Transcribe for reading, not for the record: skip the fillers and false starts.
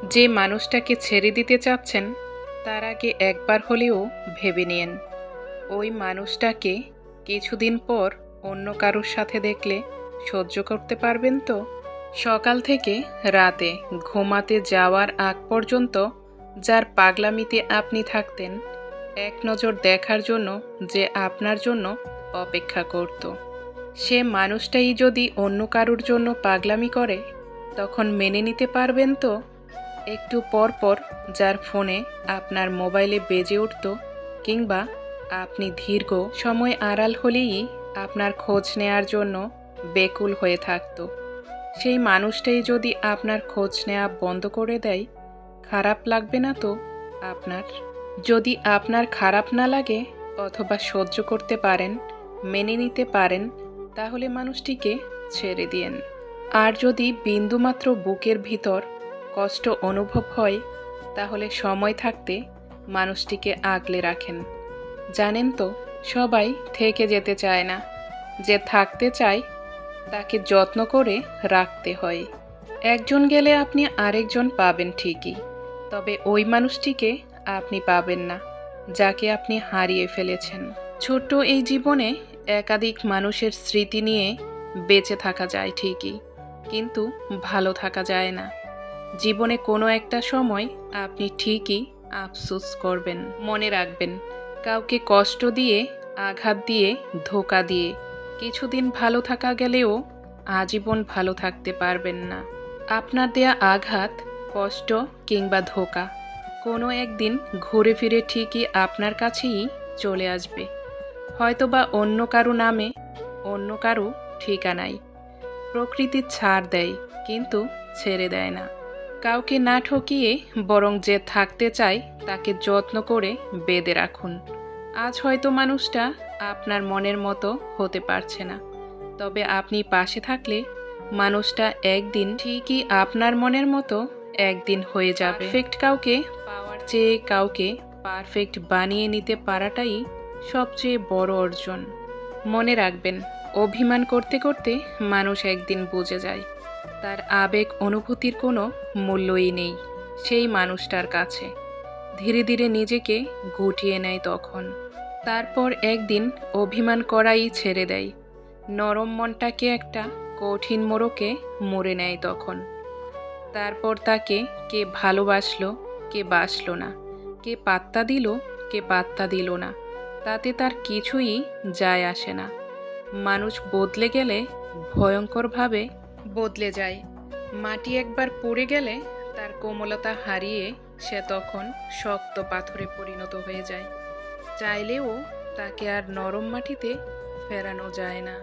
যে মানুষটাকে ছেড়ে দিতে চাচ্ছেন তার আগে একবার হলেও ভেবে নিন, ওই মানুষটাকে কিছুদিন পর অন্য কারোর সাথে দেখলে সহ্য করতে পারবেন তো? সকাল থেকে রাতে ঘুমাতে যাওয়ার আগ পর্যন্ত যার পাগলামিতে আপনি থাকতেন, এক নজর দেখার জন্য যে আপনার জন্য অপেক্ষা করত, সে মানুষটাই যদি অন্য কারোর জন্য পাগলামি করে, তখন মেনে নিতে পারবেন তো? একটু পর পর যার ফোনে আপনার মোবাইলে বেজে উঠত, কিংবা আপনি দীর্ঘ সময় আড়াল হলেই আপনার খোঁজ নেয়ার জন্য বেকুল হয়ে থাকত, সেই মানুষটাই যদি আপনার খোঁজ নেওয়া বন্ধ করে দেয়, খারাপ লাগবে না তো আপনার? যদি আপনার খারাপ না লাগে অথবা সহ্য করতে পারেন, মেনে নিতে পারেন, তাহলে মানুষটিকে ছেড়ে দিন। আর যদি বিন্দুমাত্র বুকের ভিতর কষ্ট অনুভব হয়, তাহলে সময় থাকতে মানুষটিকে আগলে রাখেন। জানেন তো, সবাই থেকে যেতে চায় না, যে থাকতে চায় তাকে যত্ন করে রাখতে হয়। একজন গেলে আপনি আরেকজন পাবেন ঠিকই, তবে ওই মানুষটিকে আপনি পাবেন না যাকে আপনি হারিয়ে ফেলেছেন। ছোট্ট এই জীবনে একাধিক মানুষের স্মৃতি নিয়ে বেঁচে থাকা যায় ঠিকই, কিন্তু ভালো থাকা যায় না। জীবনে কোনো একটা সময় আপনি ঠিকই আফসোস করবেন। মনে রাখবেন, কাউকে কষ্ট দিয়ে, আঘাত দিয়ে, ধোঁকা দিয়ে কিছুদিন ভালো থাকা গেলেও আজীবন ভালো থাকতে পারবেন না। আপনার দেয়া আঘাত, কষ্ট কিংবা ধোঁকা কোনো একদিন ঘুরে ফিরে ঠিকই আপনার কাছেই চলে আসবে, হয়তোবা অন্য কারো নামে, অন্য কারো ঠিকানায়। প্রকৃতি ছাড় দেয়, কিন্তু ছেড়ে দেয় না। কাউকে না ঠকিয়ে বরং যে থাকতে চায় তাকে যত্ন করে বেঁধে রাখুন। আজ হয়তো মানুষটা আপনার মনের মতো হতে পারছে না, তবে আপনি পাশে থাকলে মানুষটা একদিন ঠিকই আপনার মনের মতো একদিন হয়ে যাবে। পারফেক্ট কাউকে পাওয়ার চেয়ে কাউকে পারফেক্ট বানিয়ে নিতে পারাটাই সবচেয়ে বড় অর্জন। মনে রাখবেন, অভিমান করতে করতে মানুষ একদিন বুঝে যায় তার আবেগ অনুভূতির কোনো মূল্যই নেই সেই মানুষটার কাছে। ধীরে ধীরে নিজেকে গুটিয়ে নেয় তখন। তারপর একদিন অভিমান করাই ছেড়ে দেয়, নরম মনটাকে একটা কঠিন মোড়কে মুড়ে নেয় তখন। তারপর তাকে কে ভালোবাসলো, কে বাসলো না, কে পাত্তা দিল, কে পাত্তা দিল না, তাতে তার কিছুই যায় আসে না। মানুষ বদলে গেলে ভয়ঙ্করভাবে বদলে যায়। মাটি একবার পড়ে গেলে তার কোমলতা হারিয়ে সে তখন শক্ত পাথরে পরিণত হয়ে যায়। চাইলেও তাকে আর নরম মাটিতে ফেরানো যায় না।